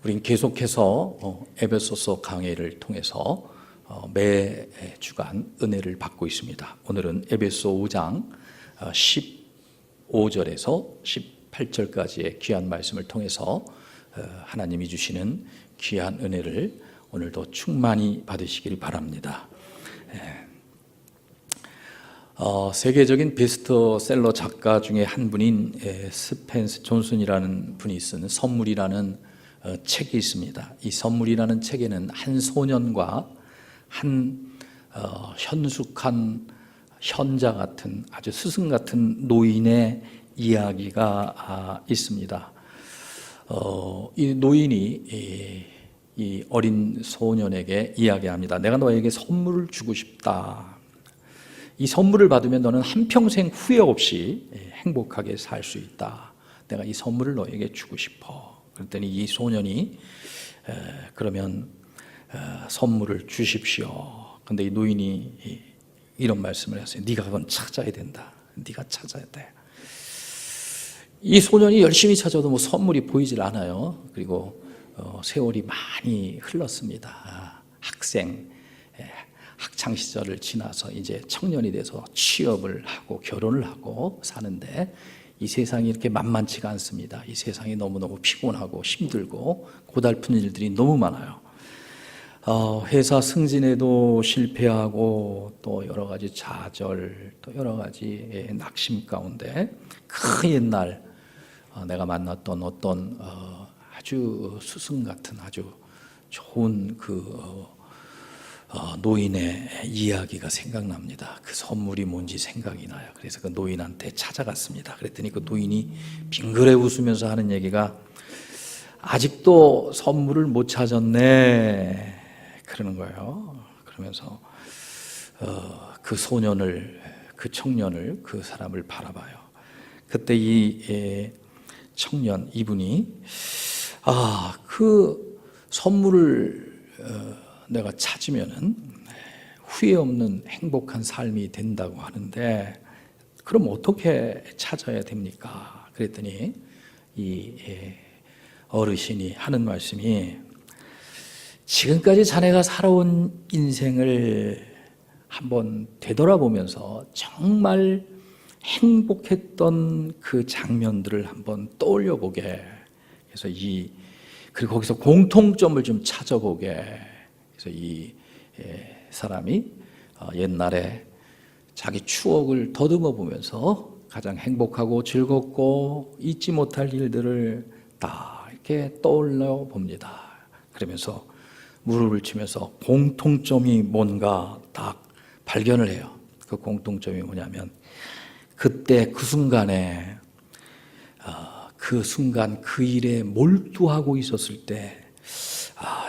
우린 계속해서 에베소서 강해를 통해서 매 주간 은혜를 받고 있습니다. 오늘은 에베소 5장 15절에서 18절까지의 귀한 말씀을 통해서 하나님이 주시는 귀한 은혜를 오늘도 충만히 받으시길 바랍니다. 세계적인 베스트셀러 작가 중에 한 분인 스펜스 존슨이라는 분이 쓴 선물이라는 책이 있습니다. 이 선물이라는 책에는 한 소년과 한 현숙한 현자 같은 아주 스승 같은 노인의 이야기가 있습니다. 이 노인이 이 어린 소년에게 이야기합니다. 내가 너에게 선물을 주고 싶다. 이 선물을 받으면 너는 한평생 후회 없이 행복하게 살 수 있다. 내가 이 선물을 너에게 주고 싶어. 그랬더니 이 소년이 그러면 선물을 주십시오. 그런데 이 노인이 이런 말씀을 했어요. 네가 그건 찾아야 된다. 네가 찾아야 돼. 이 소년이 열심히 찾아도 뭐 선물이 보이질 않아요. 그리고 세월이 많이 흘렀습니다. 학창 시절을 지나서 이제 청년이 돼서 취업을 하고 결혼을 하고 사는데 이 세상이 이렇게 만만치가 않습니다. 이 세상이 너무너무 피곤하고 힘들고 고달픈 일들이 너무 많아요. 회사 승진에도 실패하고 또 여러 가지 좌절, 또 여러 가지 낙심 가운데 그 옛날 내가 만났던 어떤 아주 스승 같은 아주 좋은 그 노인의 이야기가 생각납니다. 그 선물이 뭔지 생각이 나요. 그래서 그 노인한테 찾아갔습니다. 그랬더니 그 노인이 빙그레 웃으면서 하는 얘기가 아직도 선물을 못 찾았네 그러는 거예요. 그러면서 그 소년을, 그 청년을, 그 사람을 바라봐요. 그때 이 청년 이분이 그 선물을 내가 찾으면은 후회 없는 행복한 삶이 된다고 하는데 그럼 어떻게 찾아야 됩니까? 그랬더니 이 어르신이 하는 말씀이 지금까지 자네가 살아온 인생을 한번 되돌아보면서 정말 행복했던 그 장면들을 한번 떠올려 보게. 그래서 그리고 거기서 공통점을 좀 찾아보게. 그래서 이 사람이 옛날에 자기 추억을 더듬어 보면서 가장 행복하고 즐겁고 잊지 못할 일들을 다 이렇게 떠올려 봅니다. 그러면서 무릎을 치면서 공통점이 뭔가 딱 발견을 해요. 그 공통점이 뭐냐면 그때 그 순간에 그 순간 그 일에 몰두하고 있었을 때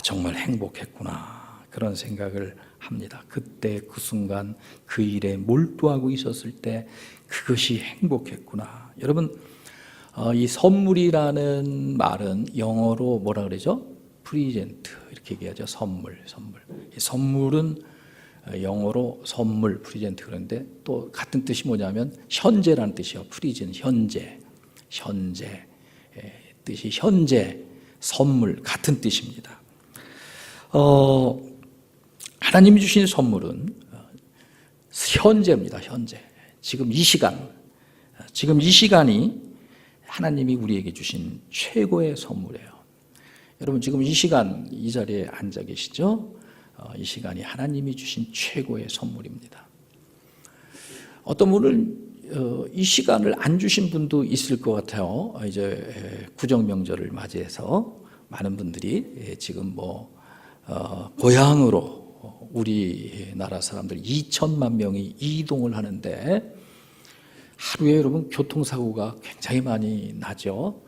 정말 행복했구나 그런 생각을 합니다. 그때 그 순간 그 일에 몰두하고 있었을 때 그것이 행복했구나. 여러분 이 선물이라는 말은 영어로 뭐라 그러죠? 프리젠트 이렇게 얘기하죠. 선물. 이 선물은 영어로 선물, 프리젠트 그런데 또 같은 뜻이 뭐냐면 현재라는 뜻이에요. 프리젠트 현재 뜻이 현재, 선물 같은 뜻입니다. 하나님이 주신 선물은 현재입니다. 현재. 지금 이 시간이 하나님이 우리에게 주신 최고의 선물이에요. 여러분 지금 이 시간 이 자리에 앉아 계시죠? 이 시간이 하나님이 주신 최고의 선물입니다. 어떤 분은 이 시간을 안 주신 분도 있을 것 같아요. 이제 구정 명절을 맞이해서 많은 분들이 지금 고향으로 우리나라 사람들 2천만 명이 이동을 하는데 하루에 여러분 교통사고가 굉장히 많이 나죠.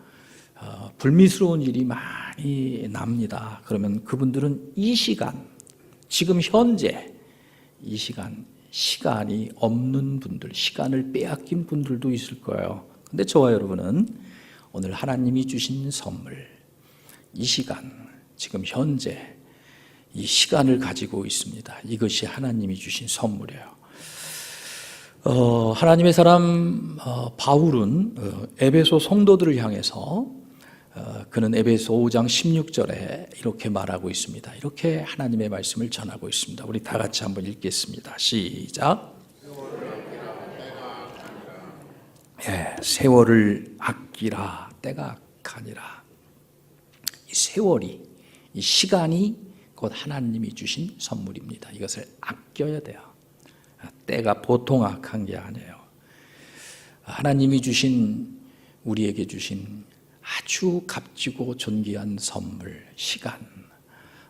불미스러운 일이 많이 납니다. 그러면 그분들은 이 시간, 지금 현재 이 시간이 없는 분들, 시간을 빼앗긴 분들도 있을 거예요. 근데 저와 여러분은 오늘 하나님이 주신 선물, 이 시간, 지금 현재 이 시간을 가지고 있습니다. 이것이 하나님이 주신 선물이에요. 하나님의 사람 바울은 에베소 성도들을 향해서 그는 에베소 5장 16절에 이렇게 말하고 있습니다. 이렇게 하나님의 말씀을 전하고 있습니다. 우리 다 같이 한번 읽겠습니다. 시작. 세월을 아끼라. 때가 악하니라. 이 세월이, 이 시간이 곧 하나님이 주신 선물입니다. 이것을 아껴야 돼요. 때가 보통 악한 게 아니에요. 하나님이 주신, 우리에게 주신 아주 값지고 존귀한 선물, 시간.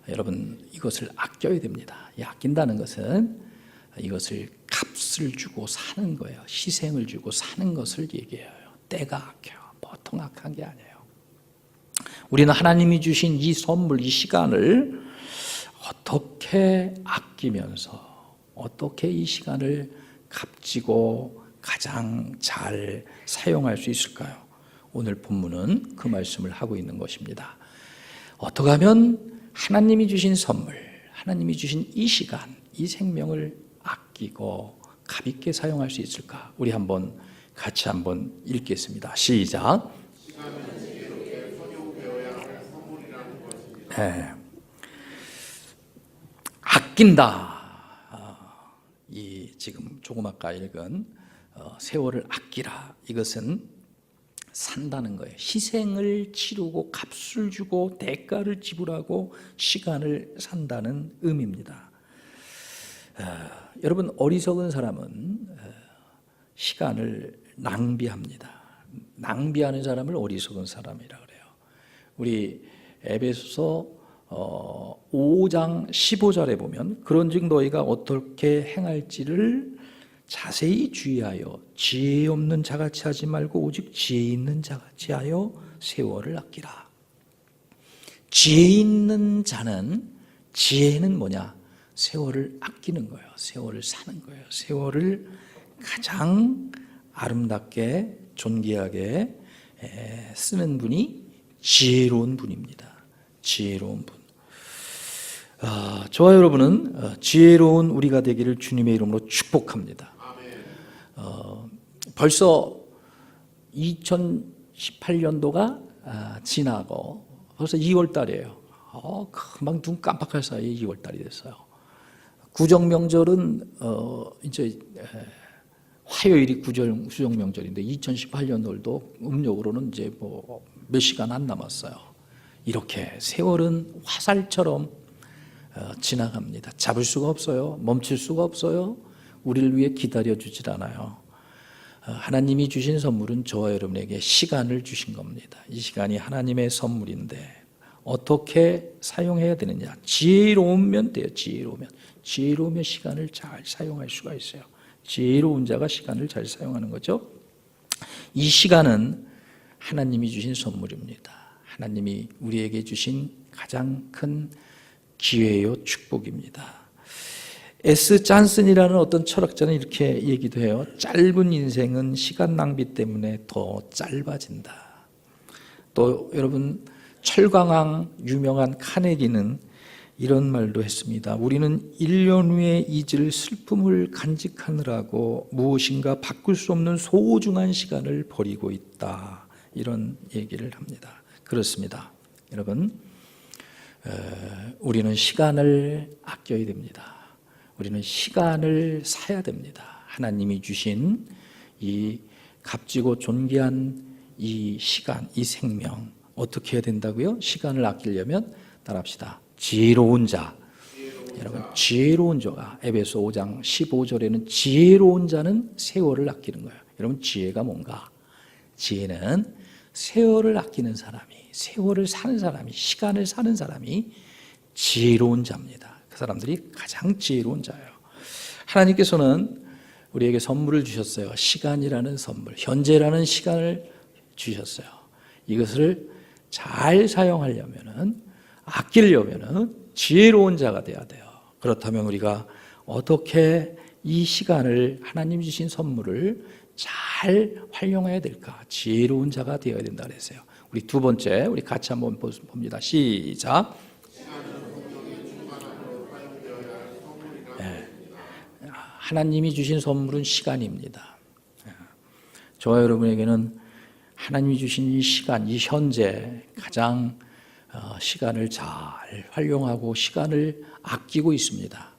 여러분, 이것을 아껴야 됩니다. 이 아낀다는 것은 이것을 값을 주고 사는 거예요. 희생을 주고 사는 것을 얘기해요. 때가 악해요. 보통 악한 게 아니에요. 우리는 하나님이 주신 이 선물, 이 시간을 어떻게 아끼면서 어떻게 이 시간을 값지고 가장 잘 사용할 수 있을까요? 오늘 본문은 그 말씀을 하고 있는 것입니다. 어떻게 하면 하나님이 주신 선물, 하나님이 주신 이 시간, 이 생명을 아끼고 값있게 사용할 수 있을까? 우리 같이 한번 읽겠습니다. 시작. 아낀다. 이 지금 조금 아까 읽은 세월을 아끼라. 이것은 산다는 거예요. 희생을 치르고 값을 주고 대가를 지불하고 시간을 산다는 의미입니다. 여러분, 어리석은 사람은 시간을 낭비합니다. 낭비하는 사람을 어리석은 사람이라 그래요. 우리 에베소서 5장 15절에 보면 그런즉 너희가 어떻게 행할지를 자세히 주의하여 지혜 없는 자같이 하지 말고 오직 지혜 있는 자같이 하여 세월을 아끼라. 지혜 있는 자는, 지혜는 뭐냐? 세월을 아끼는 거예요. 세월을 사는 거예요. 세월을 가장 아름답게 존귀하게 쓰는 분이 지혜로운 분입니다. 지혜로운 분. 저와 여러분은 지혜로운 우리가 되기를 주님의 이름으로 축복합니다. 벌써 2018년도가 지나고 벌써 2월 달이에요. 금방 눈 깜빡할 사이에 2월 달이 됐어요. 구정명절은 이제 화요일이 구정명절인데 2018년도도 음력으로는 이제 뭐 몇 시간 안 남았어요. 이렇게 세월은 화살처럼 지나갑니다. 잡을 수가 없어요. 멈출 수가 없어요. 우리를 위해 기다려주질 않아요. 하나님이 주신 선물은 저와 여러분에게 시간을 주신 겁니다. 이 시간이 하나님의 선물인데 어떻게 사용해야 되느냐? 지혜로우면 돼요. 지혜로우면 시간을 잘 사용할 수가 있어요. 지혜로운 자가 시간을 잘 사용하는 거죠. 이 시간은 하나님이 주신 선물입니다. 하나님이 우리에게 주신 가장 큰 기회요, 축복입니다. S. 잔슨이라는 어떤 철학자는 이렇게 얘기도 해요. 짧은 인생은 시간 낭비 때문에 더 짧아진다. 또 여러분, 철강왕 유명한 카네기는 이런 말도 했습니다. 우리는 1년 후에 잊을 슬픔을 간직하느라고 무엇인가 바꿀 수 없는 소중한 시간을 버리고 있다. 이런 얘기를 합니다. 그렇습니다. 여러분, 우리는 시간을 아껴야 됩니다. 우리는 시간을 사야 됩니다. 하나님이 주신 이 값지고 존귀한 이 시간, 이 생명 어떻게 해야 된다고요? 시간을 아끼려면 따라합시다. 지혜로운 자. 여러분, 지혜로운 자가 에베소 5장 15절에는 지혜로운 자는 세월을 아끼는 거예요. 여러분, 지혜가 뭔가? 지혜는 세월을 아끼는 사람이, 세월을 사는 사람이, 시간을 사는 사람이 지혜로운 자입니다. 그 사람들이 가장 지혜로운 자예요. 하나님께서는 우리에게 선물을 주셨어요. 시간이라는 선물, 현재라는 시간을 주셨어요. 이것을 잘 사용하려면은, 아끼려면은 지혜로운 자가 돼야 돼요. 그렇다면 우리가 어떻게 이 시간을, 하나님 주신 선물을 잘 활용해야 될까? 지혜로운 자가 되어야 된다 그랬어요. 우리 두 번째, 우리 같이 한번 봅니다. 시작. 하나님이 주신 선물은 시간입니다. 저와 여러분에게는 하나님이 주신 이 시간, 이 현재 가장 시간을 잘 활용하고 시간을 아끼고 있습니다.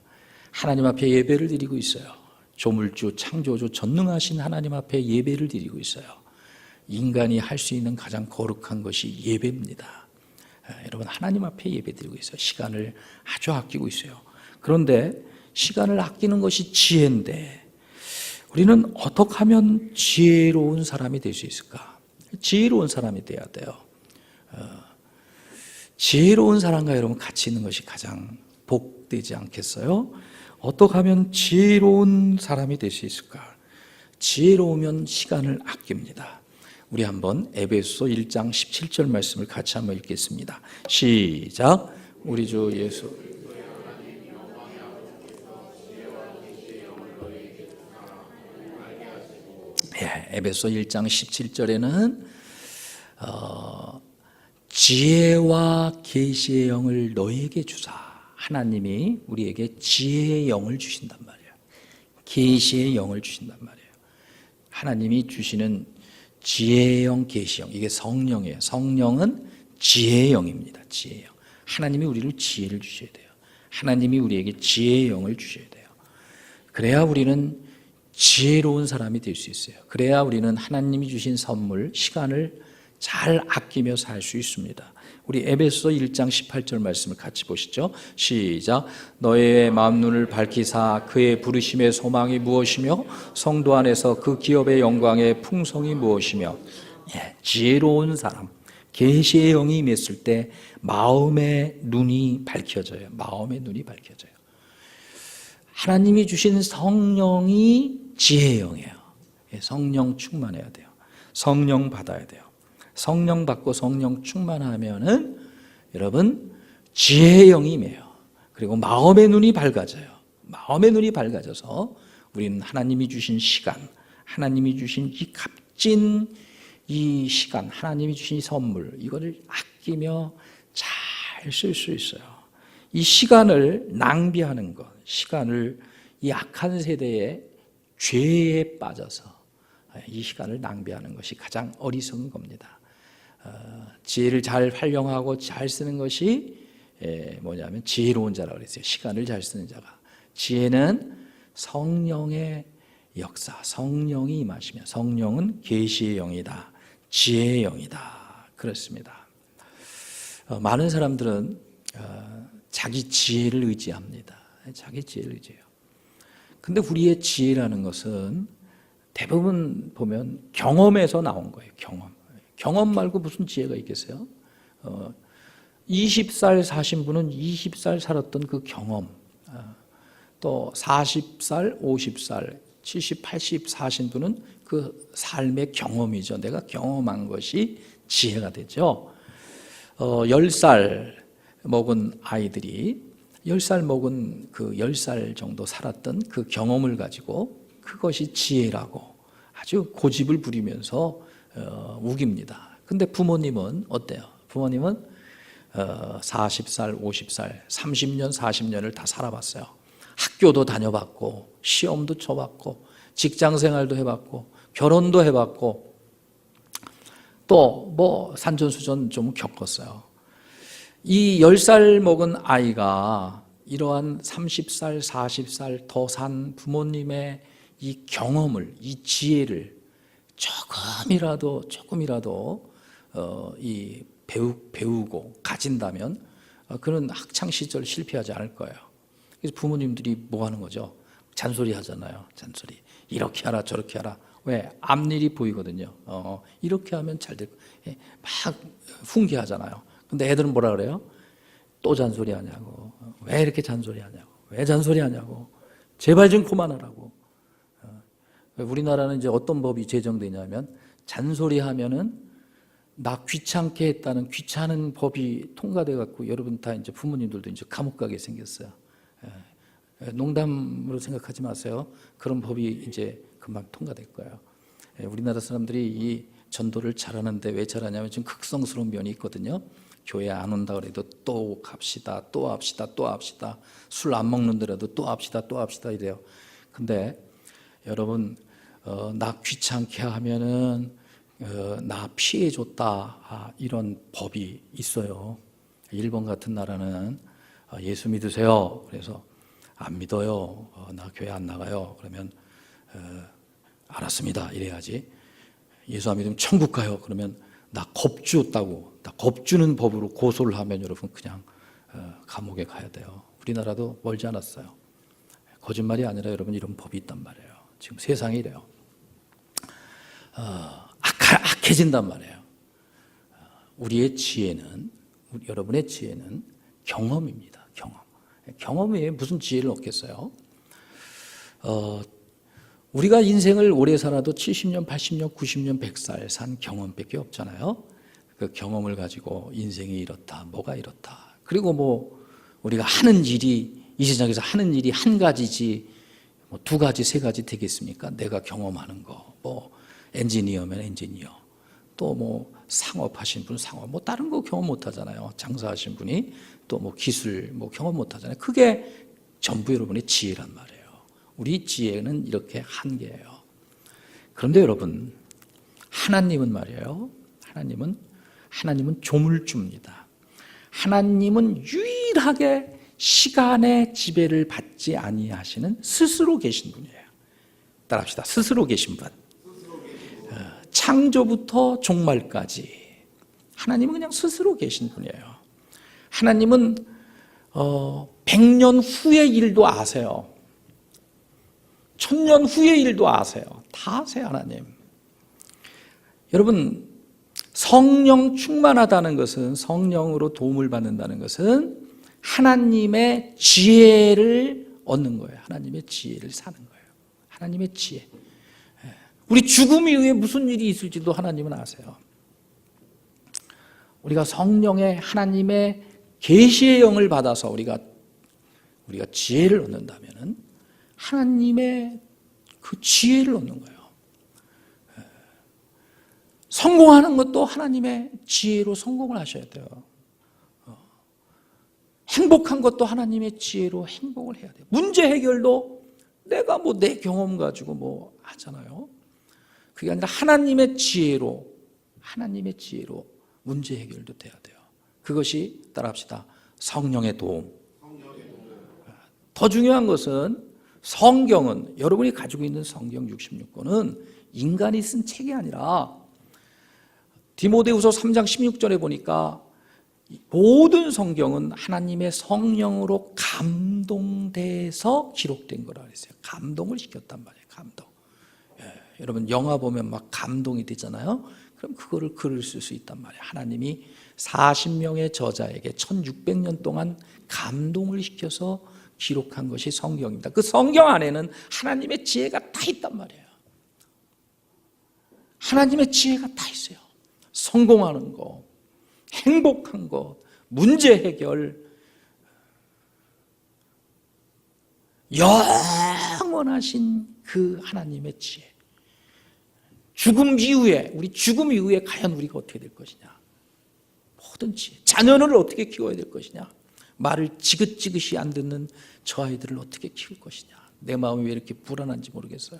하나님 앞에 예배를 드리고 있어요. 조물주, 창조주, 전능하신 하나님 앞에 예배를 드리고 있어요. 인간이 할 수 있는 가장 거룩한 것이 예배입니다. 여러분, 하나님 앞에 예배 드리고 있어요. 시간을 아주 아끼고 있어요. 그런데 시간을 아끼는 것이 지혜인데 우리는 어떻게 하면 지혜로운 사람이 될 수 있을까? 지혜로운 사람이 돼야 돼요. 지혜로운 사람과 여러분 같이 있는 것이 가장 복되지 않겠어요? 어떻게 하면 지혜로운 사람이 될 수 있을까? 지혜로우면 시간을 아낍니다. 우리 한번 에베소 1장 17절 말씀을 같이 한번 읽겠습니다. 시작. 우리 주 예수 에베소 1장 17절에는 지혜와 계시의 영을 너에게 주사. 하나님이 우리에게 지혜의 영을 주신단 말이에요. 계시의 영을 주신단 말이에요. 하나님이 주시는 지혜의 영, 계시의 영, 이게 성령이에요. 성령은 지혜의 영입니다. 지혜의 영. 하나님이 우리를 지혜를 주셔야 돼요. 하나님이 우리에게 지혜의 영을 주셔야 돼요. 그래야 우리는 지혜로운 사람이 될 수 있어요. 그래야 우리는 하나님이 주신 선물, 시간을 잘 아끼며 살 수 있습니다. 우리 에베소 1장 18절 말씀을 같이 보시죠. 시작. 너의 마음 눈을 밝히사 그의 부르심의 소망이 무엇이며 성도 안에서 그 기업의 영광의 풍성이 무엇이며. 지혜로운 사람, 계시의 영이 임했을 때 마음의 눈이 밝혀져요. 마음의 눈이 밝혀져요. 하나님이 주신 성령이 지혜의 영이에요. 성령 충만해야 돼요. 성령 받아야 돼요. 성령 받고 성령 충만하면은 여러분 지혜의 영이 임해요. 그리고 마음의 눈이 밝아져요. 마음의 눈이 밝아져서 우리는 하나님이 주신 시간, 하나님이 주신 이 값진 이 시간, 하나님이 주신 이 선물, 이거를 아끼며 잘 쓸 수 있어요. 이 시간을 낭비하는 것, 시간을 이 악한 세대의 죄에 빠져서 이 시간을 낭비하는 것이 가장 어리석은 겁니다. 지혜를 잘 활용하고 잘 쓰는 것이 뭐냐면 지혜로운 자라고 그랬어요. 시간을 잘 쓰는 자가. 지혜는 성령의 역사, 성령이 임하시며 성령은 계시의 영이다, 지혜의 영이다. 그렇습니다. 많은 사람들은 자기 지혜를 의지합니다. 자기 지혜를 의지해요. 근데 우리의 지혜라는 것은 대부분 보면 경험에서 나온 거예요. 경험 말고 무슨 지혜가 있겠어요? 20살 사신 분은 20살 살았던 그 경험, 또 40살, 50살, 70, 80 사신 분은 그 삶의 경험이죠. 내가 경험한 것이 지혜가 되죠. 10살 먹은 아이들이 10살 먹은 그 10살 정도 살았던 그 경험을 가지고 그것이 지혜라고 아주 고집을 부리면서 우깁니다. 근데 부모님은 어때요? 부모님은 40살, 50살, 30년, 40년을 다 살아봤어요. 학교도 다녀봤고 시험도 쳐봤고 직장생활도 해봤고 결혼도 해봤고 또 뭐 산전수전 좀 겪었어요. 이 10살 먹은 아이가 이러한 30살, 40살 더 산 부모님의 이 경험을, 이 지혜를 조금이라도 이 배우고 가진다면 그는 학창 시절 실패하지 않을 거예요. 그래서 부모님들이 뭐 하는 거죠? 잔소리 하잖아요. 잔소리. 이렇게 하라 저렇게 하라. 왜? 앞일이 보이거든요. 이렇게 하면 잘 될 거예요. 막 훈계하잖아요. 근데 애들은 뭐라 그래요? 또 잔소리 하냐고. 왜 이렇게 잔소리 하냐고. 왜 잔소리 하냐고. 제발 좀 그만하라고. 우리나라는 이제 어떤 법이 제정되냐면 잔소리 하면은 나 귀찮게 했다는 귀찮은 법이 통과돼 갖고 여러분 다 이제 부모님들도 이제 감옥 가게 생겼어요. 농담으로 생각하지 마세요. 그런 법이 이제 금방 통과될 거예요. 우리나라 사람들이 이 전도를 잘하는데 왜 잘하냐면 좀 극성스러운 면이 있거든요. 교회 안 온다 그래도 또 갑시다, 또 합시다, 또 합시다. 술 안 먹는데라도 또 합시다, 또 합시다 이래요. 근데 여러분 나 귀찮게 하면은 나 피해줬다 이런 법이 있어요. 일본 같은 나라는 예수 믿으세요. 그래서 안 믿어요. 나 교회 안 나가요. 그러면 알았습니다. 이래야지. 예수 안 믿으면 천국 가요. 그러면 나 겁주었다고, 나 겁주는 법으로 고소를 하면 여러분 그냥 감옥에 가야 돼요. 우리나라도 멀지 않았어요. 거짓말이 아니라 여러분 이런 법이 있단 말이에요. 지금 세상이 이래요. 악해진단 말이에요. 우리의 지혜는, 여러분의 지혜는 경험입니다. 경험에 무슨 지혜를 얻겠어요? 우리가 인생을 오래 살아도 70년, 80년, 90년, 100살 산 경험밖에 없잖아요. 그 경험을 가지고 인생이 이렇다, 뭐가 이렇다. 그리고 뭐 우리가 하는 일이, 이 세상에서 하는 일이 한 가지지 뭐 두 가지, 세 가지 되겠습니까? 내가 경험하는 거, 뭐 엔지니어면 엔지니어, 또 뭐 상업하신 분 상업, 뭐 다른 거 경험 못 하잖아요. 장사하신 분이 또 뭐 기술 뭐 경험 못 하잖아요. 그게 전부 여러분의 지혜란 말이에요. 우리 지혜는 이렇게 한계예요. 그런데 여러분, 하나님은 말이에요. 하나님은 조물주입니다. 하나님은 유일하게 시간의 지배를 받지 아니하시는 스스로 계신 분이에요. 따라합시다. 스스로 계신 분. 창조부터 종말까지 하나님은 그냥 스스로 계신 분이에요. 하나님은 100년 후의 일도 아세요. 1000년 후의 일도 아세요. 다 아세요, 하나님. 여러분, 성령 충만하다는 것은, 성령으로 도움을 받는다는 것은 하나님의 지혜를 얻는 거예요. 하나님의 지혜를 사는 거예요. 하나님의 지혜. 우리 죽음 이후에 무슨 일이 있을지도 하나님은 아세요. 우리가 성령의 하나님의 계시의 영을 받아서 우리가 지혜를 얻는다면은 하나님의 그 지혜를 얻는 거예요. 성공하는 것도 하나님의 지혜로 성공을 하셔야 돼요. 행복한 것도 하나님의 지혜로 행복을 해야 돼요. 문제 해결도 내가 뭐 내 경험 가지고 뭐 하잖아요. 그게 아니라 하나님의 지혜로 문제 해결도 돼야 돼요. 그것이 따라합시다. 성령의 도움. 더 중요한 것은 성경은, 여러분이 가지고 있는 성경 66권은 인간이 쓴 책이 아니라 디모데후서 3장 16절에 보니까 모든 성경은 하나님의 성령으로 감동돼서 기록된 거라 그랬어요. 감동을 시켰단 말이에요. 감동. 여러분 영화 보면 막 감동이 되잖아요. 그럼 그거를 글을 쓸 수 있단 말이에요. 하나님이 40명의 저자에게 1600년 동안 감동을 시켜서 기록한 것이 성경입니다. 그 성경 안에는 하나님의 지혜가 다 있단 말이에요. 하나님의 지혜가 다 있어요. 성공하는 거, 행복한 것, 문제 해결, 영원하신 그 하나님의 지혜. 죽음 이후에, 우리 죽음 이후에 과연 우리가 어떻게 될 것이냐. 모든 지혜. 자녀를 어떻게 키워야 될 것이냐. 말을 지긋지긋이 안 듣는 저 아이들을 어떻게 키울 것이냐. 내 마음이 왜 이렇게 불안한지 모르겠어요.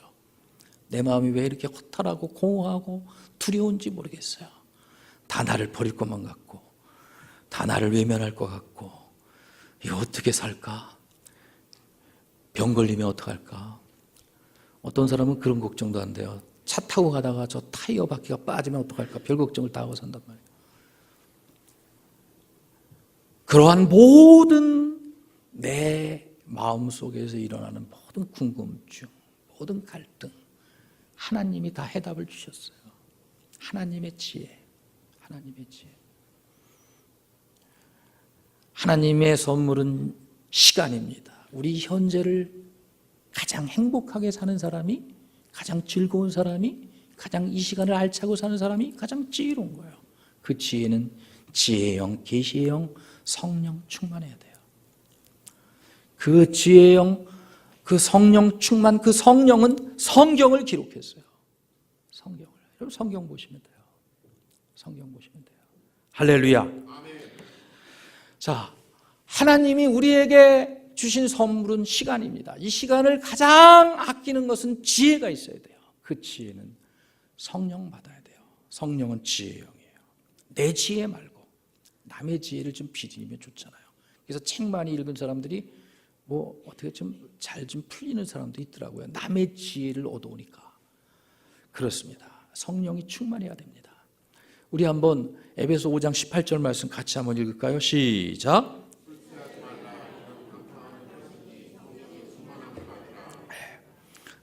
내 마음이 왜 이렇게 허탈하고 공허하고 두려운지 모르겠어요. 다 나를 버릴 것만 같고, 다 나를 외면할 것 같고, 이거 어떻게 살까? 병 걸리면 어떡할까? 어떤 사람은 그런 걱정도 안 돼요. 차 타고 가다가 저 타이어 바퀴가 빠지면 어떡할까? 별 걱정을 다 하고 산단 말이에요. 그러한 모든 내 마음속에서 일어나는 모든 궁금증, 모든 갈등, 하나님이 다 해답을 주셨어요. 하나님의 지혜, 하나님의 지혜. 하나님의 선물은 시간입니다. 우리 현재를 가장 행복하게 사는 사람이, 가장 즐거운 사람이, 가장 이 시간을 알차고 사는 사람이 가장 지혜로운 거예요. 그 지혜는 지혜의 영, 계시의 영, 성령 충만해야 돼요. 그 지혜의 영, 그 성령 충만, 그 성령은 성경을 기록했어요. 성경을. 여러분 성경 보시면 돼요. 성경 보시면 돼요. 할렐루야. 아멘. 자, 하나님이 우리에게 주신 선물은 시간입니다. 이 시간을 가장 아끼는 것은 지혜가 있어야 돼요. 그 지혜는 성령 받아야 돼요. 성령은 지혜의 영이에요. 내 지혜 말고 남의 지혜를 좀 비리면 좋잖아요. 그래서 책 많이 읽은 사람들이 뭐 어떻게 좀 잘 좀 풀리는 사람도 있더라고요. 남의 지혜를 얻어오니까. 그렇습니다. 성령이 충만해야 됩니다. 우리 한번 에베소 5장 18절 말씀 같이 한번 읽을까요? 시작.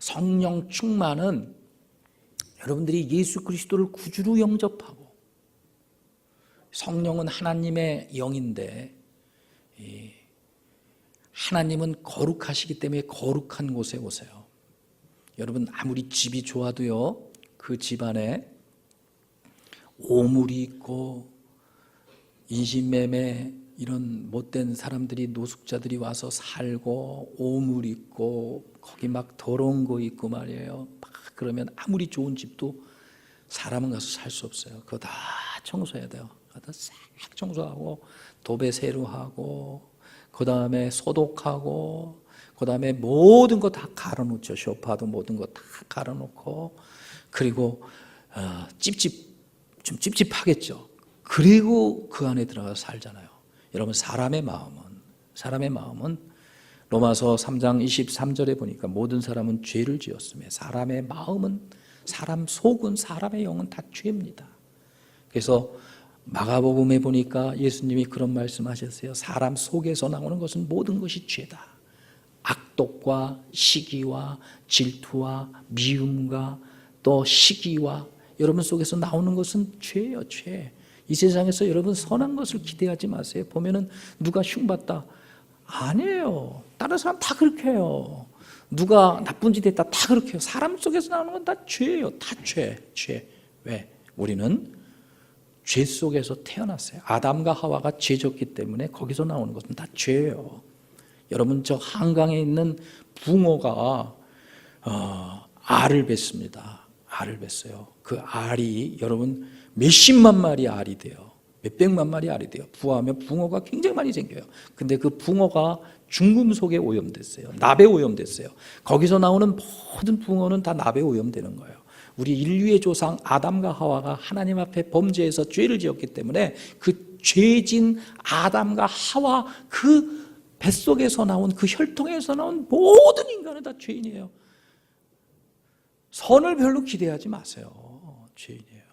성령 충만은 여러분들이 예수 그리스도를 구주로 영접하고, 성령은 하나님의 영인데 하나님은 거룩하시기 때문에 거룩한 곳에 오세요. 여러분 아무리 집이 좋아도요, 그 집안에 오물이 있고 인신매매 이런 못된 사람들이, 노숙자들이 와서 살고 오물 있고 거기 막 더러운 거 있고 말이에요. 막 그러면 아무리 좋은 집도 사람은 가서 살 수 없어요. 그거 다 청소해야 돼요. 다 싹 청소하고 도배 새로 하고 그 다음에 소독하고 그 다음에 모든 거 다 갈아놓죠. 소파도 모든 거 다 갈아놓고, 그리고 좀 찝찝하겠죠. 그리고 그 안에 들어가서 살잖아요. 여러분 사람의 마음은 로마서 3장 23절에 보니까 모든 사람은 죄를 지었으며 사람의 마음은, 사람 속은, 사람의 영은 다 죄입니다. 그래서 마가복음에 보니까 예수님이 그런 말씀하셨어요. 사람 속에서 나오는 것은 모든 것이 죄다. 악독과 시기와 질투와 미움과 또 시기와 여러분 속에서 나오는 것은 죄예요, 죄. 이 세상에서 여러분 선한 것을 기대하지 마세요. 보면은 누가 흉봤다, 아니에요. 다른 사람 다 그렇게 해요. 누가 나쁜 짓 했다, 다 그렇게 해요. 사람 속에서 나오는 건 다 죄예요. 다 죄. 왜? 우리는 죄 속에서 태어났어요. 아담과 하와가 죄졌기 때문에 거기서 나오는 것은 다 죄예요. 여러분 저 한강에 있는 붕어가 알을 뱉습니다. 알을 뱉어요. 그 알이 여러분 몇십만 마리 알이 돼요. 몇백만 마리 알이 돼요. 부화하면 붕어가 굉장히 많이 생겨요. 근데 그 붕어가 중금속에 오염됐어요. 납에 오염됐어요. 거기서 나오는 모든 붕어는 다 납에 오염되는 거예요. 우리 인류의 조상 아담과 하와가 하나님 앞에 범죄해서 죄를 지었기 때문에 그 죄진 아담과 하와 그 뱃속에서 나온, 그 혈통에서 나온 모든 인간은 다 죄인이에요. 선을 별로 기대하지 마세요. 죄인이에요.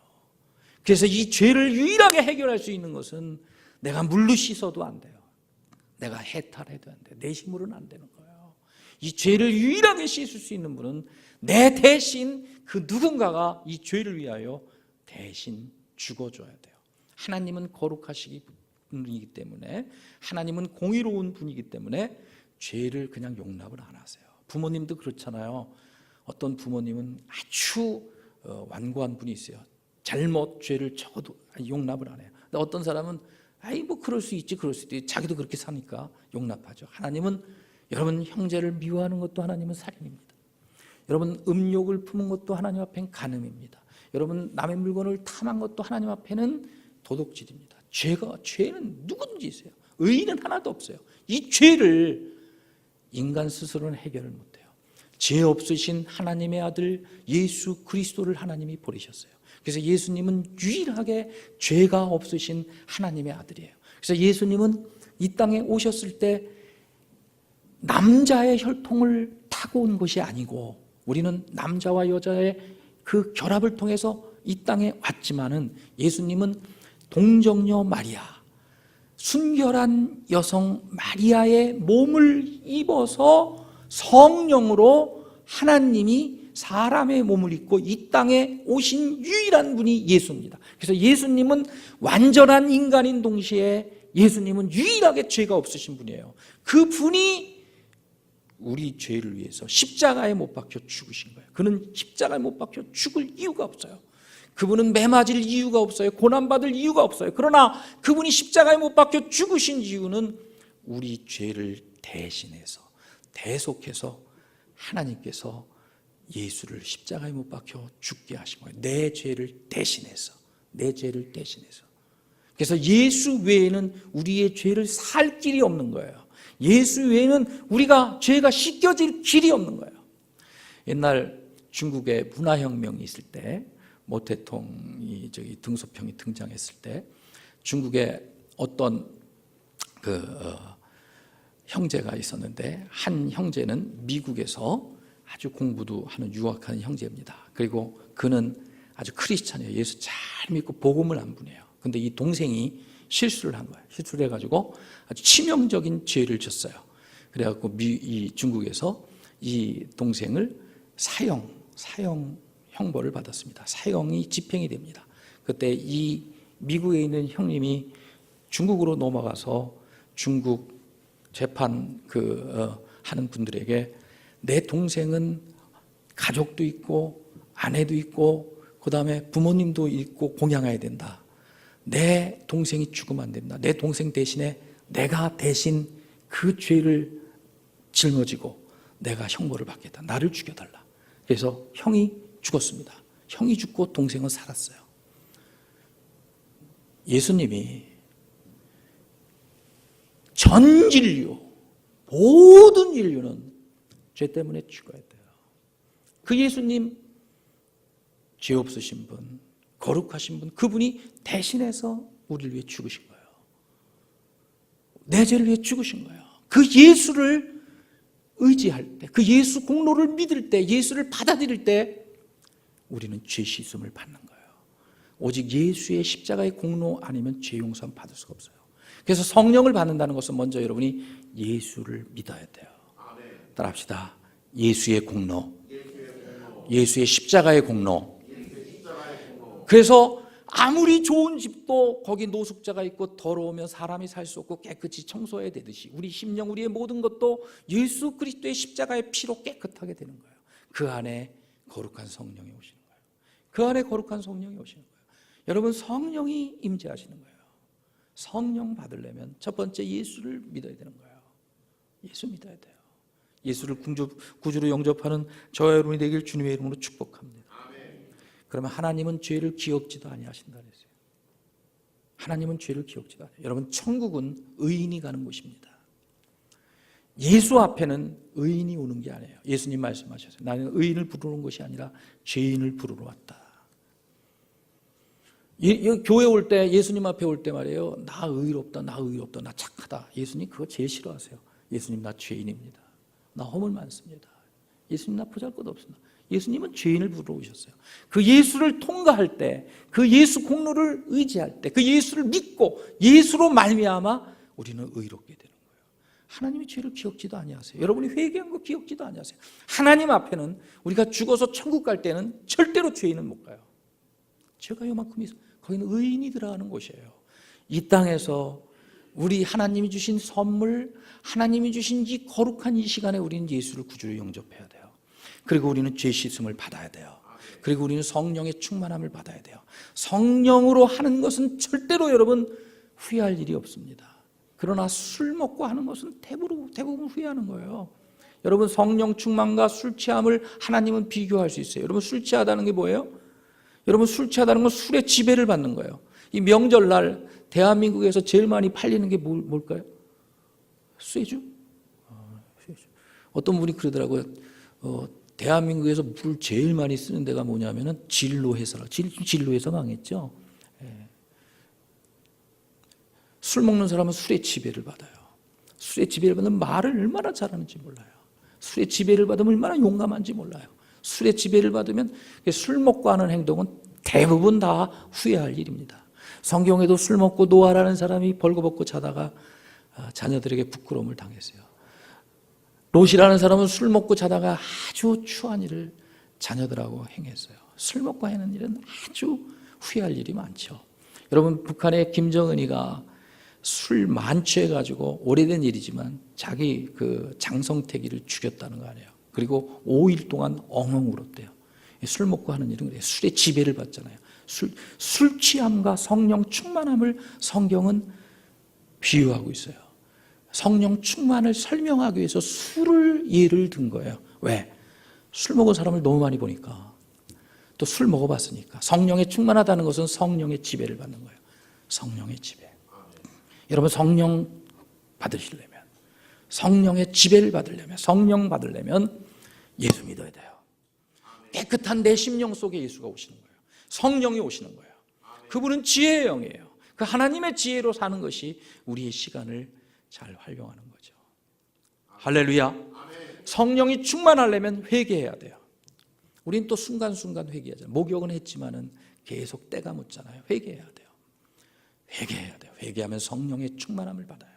그래서 이 죄를 유일하게 해결할 수 있는 것은 내가 물로 씻어도 안 돼요. 내가 해탈해도 안 돼요. 내 힘으로는 안 되는 거예요. 이 죄를 유일하게 씻을 수 있는 분은 내 대신 그 누군가가 이 죄를 위하여 대신 죽어줘야 돼요. 하나님은 거룩하시기 분이기 때문에, 하나님은 공의로운 분이기 때문에 죄를 그냥 용납을 안 하세요. 부모님도 그렇잖아요. 어떤 부모님은 아주 완고한 분이 있어요. 잘못 죄를 적어도 용납을 안 해요. 근데 어떤 사람은 아이 뭐 그럴 수 있지, 그럴 수 있지, 자기도 그렇게 사니까 용납하죠. 하나님은 여러분 형제를 미워하는 것도 하나님은 살인입니다. 여러분 음욕을 품은 것도 하나님 앞엔 간음입니다. 여러분 남의 물건을 탐한 것도 하나님 앞에는 도둑질입니다. 죄는 누구든지 있어요. 의인은 하나도 없어요. 이 죄를 인간 스스로는 해결을 못해요. 죄 없으신 하나님의 아들 예수 그리스도를 하나님이 보내셨어요. 그래서 예수님은 유일하게 죄가 없으신 하나님의 아들이에요. 그래서 예수님은 이 땅에 오셨을 때 남자의 혈통을 타고 온 것이 아니고, 우리는 남자와 여자의 그 결합을 통해서 이 땅에 왔지만은 예수님은 동정녀 마리아, 순결한 여성 마리아의 몸을 입어서 성령으로 하나님이 사람의 몸을 입고 이 땅에 오신 유일한 분이 예수입니다. 그래서 예수님은 완전한 인간인 동시에 예수님은 유일하게 죄가 없으신 분이에요. 그 분이 우리 죄를 위해서 십자가에 못 박혀 죽으신 거예요. 그는 십자가에 못 박혀 죽을 이유가 없어요. 그분은 매 맞을 이유가 없어요. 고난받을 이유가 없어요. 그러나 그분이 십자가에 못 박혀 죽으신 이유는 우리 죄를 대신해서, 대속해서 하나님께서 예수를 십자가에 못 박혀 죽게 하신 거예요. 내 죄를 대신해서, 내 죄를 대신해서. 그래서 예수 외에는 우리의 죄를 살 길이 없는 거예요. 예수 외에는 우리가 죄가 씻겨질 길이 없는 거예요. 옛날 중국에 문화혁명이 있을 때 모태통이 등소평이 등장했을 때 중국에 어떤 형제가 있었는데 한 형제는 미국에서 아주 공부도 하는 유학하는 형제입니다. 그리고 그는 아주 크리스찬이에요. 예수 잘 믿고 복음을 안 분해요. 근데 이 동생이 실수를 한 거예요. 실수를 해가지고 아주 치명적인 죄를 졌어요. 그래갖고 이 중국에서 이 동생을 사형 형벌을 받았습니다. 사형이 집행이 됩니다. 그때 이 미국에 있는 형님이 중국으로 넘어가서 중국 재판 하는 분들에게 내 동생은 가족도 있고 아내도 있고 그다음에 부모님도 있고 공양해야 된다. 내 동생이 죽으면 안 된다. 내 동생 대신에 내가 대신 그 죄를 짊어지고 내가 형벌을 받겠다. 나를 죽여달라. 그래서 형이 죽었습니다. 형이 죽고 동생은 살았어요. 예수님이 전 인류, 모든 인류는 죄 때문에 죽어야 돼요. 그 예수님, 죄 없으신 분, 거룩하신 분, 그분이 대신해서 우리를 위해 죽으신 거예요. 내 죄를 위해 죽으신 거예요. 그 예수를 의지할 때, 그 예수 공로를 믿을 때, 예수를 받아들일 때 우리는 죄 씻음을 받는 거예요. 오직 예수의 십자가의 공로 아니면 죄 용서함 받을 수가 없어요. 그래서 성령을 받는다는 것은 먼저 여러분이 예수를 믿어야 돼요. 따라합시다. 예수의 공로, 예수의 십자가의 공로. 그래서 아무리 좋은 집도 거기 노숙자가 있고 더러우면 사람이 살 수 없고 깨끗이 청소해야 되듯이 우리 심령, 우리의 모든 것도 예수 그리스도의 십자가의 피로 깨끗하게 되는 거예요. 그 안에 거룩한 성령이 오시는 거예요. 그 안에 거룩한 성령이 오시는 거예요. 여러분, 성령이 임재하시는 거예요. 성령 받으려면 첫 번째 예수를 믿어야 되는 거예요. 예수 믿어야 돼요. 예수를 구주로 영접하는 저와 여러분이 되길 주님의 이름으로 축복합니다. 그러면 하나님은 죄를 기억지도 아니하신다 그랬어요. 하나님은 죄를 기억지도 않아요. 여러분, 천국은 의인이 가는 곳입니다. 예수 앞에는 의인이 오는 게 아니에요. 예수님 말씀하셨어요. 나는 의인을 부르는 것이 아니라 죄인을 부르러 왔다. 교회 올 때, 예수님 앞에 올 때 말이에요. 나 의롭다, 나 의롭다, 나 착하다. 예수님 그거 제일 싫어하세요. 예수님 나 죄인입니다. 나 허물 많습니다. 예수님 나 보잘것없습니다. 예수님은 죄인을 부르러 오셨어요. 그 예수를 통과할 때, 그 예수 공로를 의지할 때, 그 예수를 믿고 예수로 말미암아 우리는 의롭게 되는 거예요. 하나님이 죄를 기억지도 아니하세요. 여러분이 회개한 거 기억지도 아니하세요. 하나님 앞에는 우리가 죽어서 천국 갈 때는 절대로 죄인은 못 가요. 죄가 요만큼 있어. 거기는 의인이 들어가는 곳이에요. 이 땅에서 우리 하나님이 주신 선물, 하나님이 주신 이 거룩한 이 시간에 우리는 예수를 구주로 영접해야 돼요. 그리고 우리는 죄 씻음을 받아야 돼요. 그리고 우리는 성령의 충만함을 받아야 돼요. 성령으로 하는 것은 절대로 여러분 후회할 일이 없습니다. 그러나 술 먹고 하는 것은 대부분 후회하는 거예요. 여러분, 성령 충만과 술 취함을 하나님은 비교할 수 있어요. 여러분, 술 취하다는 게 뭐예요? 여러분, 술 취하다는 건 술의 지배를 받는 거예요. 이 명절날 대한민국에서 제일 많이 팔리는 게 뭘까요? 쇠주? 어떤 분이 그러더라고요. 대한민국에서 물을 제일 많이 쓰는 데가 뭐냐면은 진로회사. 진로회사 망했죠. 술 먹는 사람은 술의 지배를 받아요. 술의 지배를 받으면 말을 얼마나 잘하는지 몰라요. 술의 지배를 받으면 얼마나 용감한지 몰라요. 술의 지배를 받으면 술 먹고 하는 행동은 대부분 다 후회할 일입니다. 성경에도 술 먹고 노아라는 사람이 벌거벗고 자다가 자녀들에게 부끄러움을 당했어요. 롯이라는 사람은 술 먹고 자다가 아주 추한 일을 자녀들하고 행했어요. 술 먹고 하는 일은 아주 후회할 일이 많죠. 여러분, 북한의 김정은이가 술 만취해가지고 오래된 일이지만 자기 그 장성택이를 죽였다는 거 아니에요. 그리고 5일 동안 엉엉 울었대요. 술 먹고 하는 일은 그래요. 술의 지배를 받잖아요. 술 취함과 성령 충만함을 성경은 비유하고 있어요. 성령 충만을 설명하기 위해서 술을 예를 든 거예요. 왜? 술 먹은 사람을 너무 많이 보니까, 또 술 먹어봤으니까. 성령에 충만하다는 것은 성령의 지배를 받는 거예요. 성령의 지배. 여러분, 성령 받으시려면, 성령의 지배를 받으려면, 성령 받으려면 예수 믿어야 돼요. 깨끗한 내 심령 속에 예수가 오시는 거예요. 성령이 오시는 거예요. 그분은 지혜의 영이에요. 그 하나님의 지혜로 사는 것이 우리의 시간을 잘 활용하는 거죠. 할렐루야. 성령이 충만하려면 회개해야 돼요. 우린 또 순간순간 회개하잖아요. 목욕은 했지만은 계속 때가 묻잖아요. 회개해야 돼요. 회개해야 돼요. 회개하면 성령의 충만함을 받아요.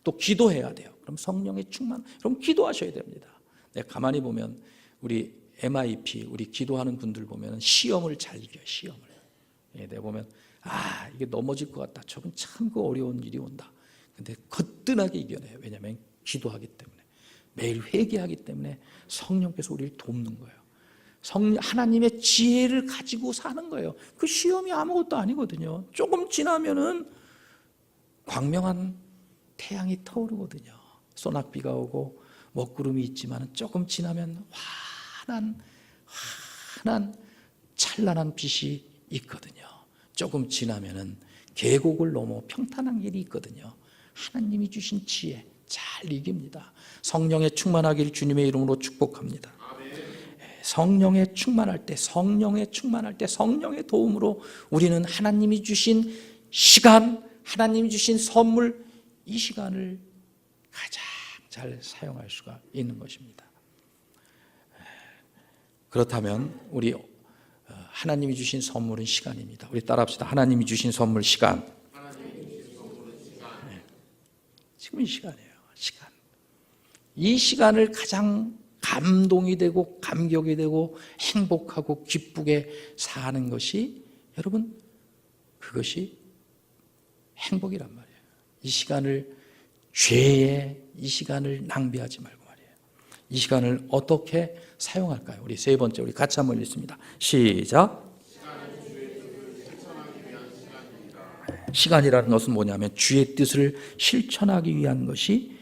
또 기도해야 돼요. 그럼 성령의 충만, 그럼 기도하셔야 됩니다. 내가 가만히 보면 우리 MIP, 우리 기도하는 분들 보면 시험을 잘 이겨요. 시험을. 내가 보면 이게 넘어질 것 같다. 저건 참 그 어려운 일이 온다. 근데 거뜬하게 이겨내요. 왜냐하면 기도하기 때문에, 매일 회개하기 때문에 성령께서 우리를 돕는 거예요. 하나님의 지혜를 가지고 사는 거예요. 그 시험이 아무것도 아니거든요. 조금 지나면은 광명한 태양이 터오르거든요. 소낙비가 오고 먹구름이 있지만 조금 지나면 환한 찬란한 빛이 있거든요. 조금 지나면은 계곡을 넘어 평탄한 길이 있거든요. 하나님이 주신 지혜 잘 이깁니다. 성령에 충만하길 주님의 이름으로 축복합니다. 성령에 충만할 때, 성령의 도움으로 우리는 하나님이 주신 시간, 하나님이 주신 선물, 이 시간을 가장 잘 사용할 수가 있는 것입니다. 그렇다면 우리 하나님이 주신 선물은 시간입니다. 우리 따라합시다. 하나님이 주신 선물 시간. 지금 이 시간이에요. 시간. 이 시간을 가장 감동이 되고 감격이 되고 행복하고 기쁘게 사는 것이, 여러분, 그것이 행복이란 말이에요. 이 시간을 이 시간을 낭비하지 말고 말이에요. 이 시간을 어떻게 사용할까요? 우리 세 번째, 우리 같이 한번 읽습니다. 시작. 시간이라는 것은 뭐냐면 주의 뜻을 실천하기 위한 것이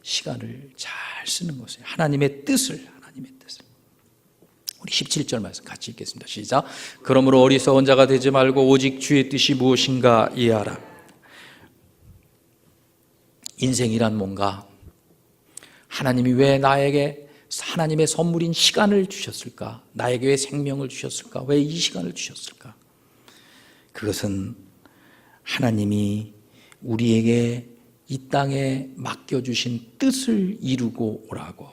시간을 잘 쓰는 것이에요. 하나님의 뜻을. 우리 17절 말씀 같이 읽겠습니다. 시작. 그러므로 어리석은 자가 되지 말고 오직 주의 뜻이 무엇인가 이해하라. 인생이란 뭔가, 하나님이 왜 나에게 하나님의 선물인 시간을 주셨을까? 나에게 왜 생명을 주셨을까? 왜 이 시간을 주셨을까? 그것은 하나님이 우리에게 이 땅에 맡겨주신 뜻을 이루고 오라고.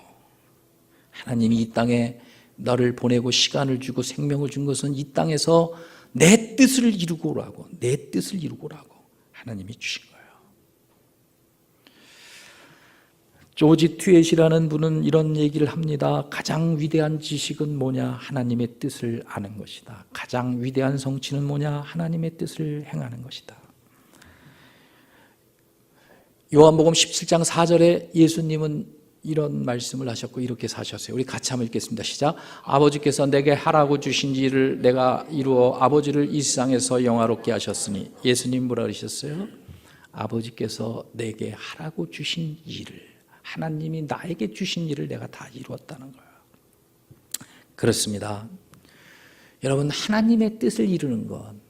하나님이 이 땅에 너를 보내고 시간을 주고 생명을 준 것은 이 땅에서 내 뜻을 이루고 오라고, 내 뜻을 이루고 오라고 하나님이 주신 거예요. 조지 튜엣이라는 분은 이런 얘기를 합니다. 가장 위대한 지식은 뭐냐? 하나님의 뜻을 아는 것이다. 가장 위대한 성취는 뭐냐? 하나님의 뜻을 행하는 것이다. 요한복음 17장 4절에 예수님은 이런 말씀을 하셨고 이렇게 사셨어요. 우리 같이 한번 읽겠습니다. 시작. 아버지께서 내게 하라고 주신 일을 내가 이루어 아버지를 이 세상에서 영화롭게 하셨으니. 예수님 뭐라 그러셨어요? 아버지께서 내게 하라고 주신 일을, 하나님이 나에게 주신 일을 내가 다 이루었다는 거예요. 그렇습니다. 여러분, 하나님의 뜻을 이루는 건,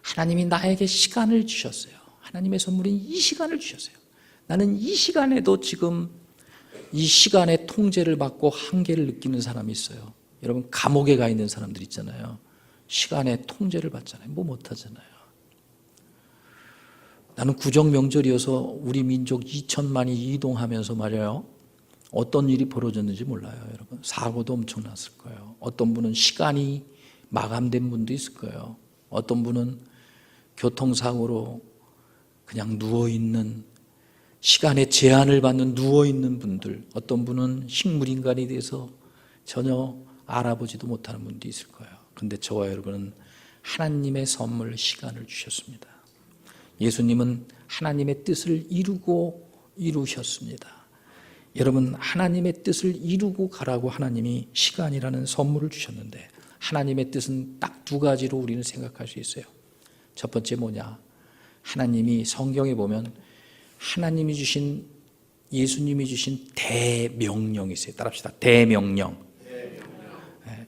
하나님이 나에게 시간을 주셨어요. 하나님의 선물인 이 시간을 주셨어요. 나는 이 시간에도 지금 이 시간의 통제를 받고 한계를 느끼는 사람이 있어요. 여러분, 감옥에 가 있는 사람들 있잖아요. 시간의 통제를 받잖아요. 뭐 못하잖아요. 나는 구정 명절이어서 우리 민족 2천만이 이동하면서 말이에요, 어떤 일이 벌어졌는지 몰라요. 여러분, 사고도 엄청났을 거예요. 어떤 분은 시간이 마감된 분도 있을 거예요. 어떤 분은 교통사고로 그냥 누워있는, 시간에 제한을 받는 누워있는 분들, 어떤 분은 식물인간이 돼서 전혀 알아보지도 못하는 분도 있을 거예요. 그런데 저와 여러분은 하나님의 선물 시간을 주셨습니다. 예수님은 하나님의 뜻을 이루셨습니다. 여러분, 하나님의 뜻을 이루고 가라고 하나님이 시간이라는 선물을 주셨는데, 하나님의 뜻은 딱 두 가지로 우리는 생각할 수 있어요. 첫 번째 뭐냐? 하나님이 성경에 보면 하나님이 주신, 예수님이 주신 대명령이 있어요. 따라합시다. 대명령.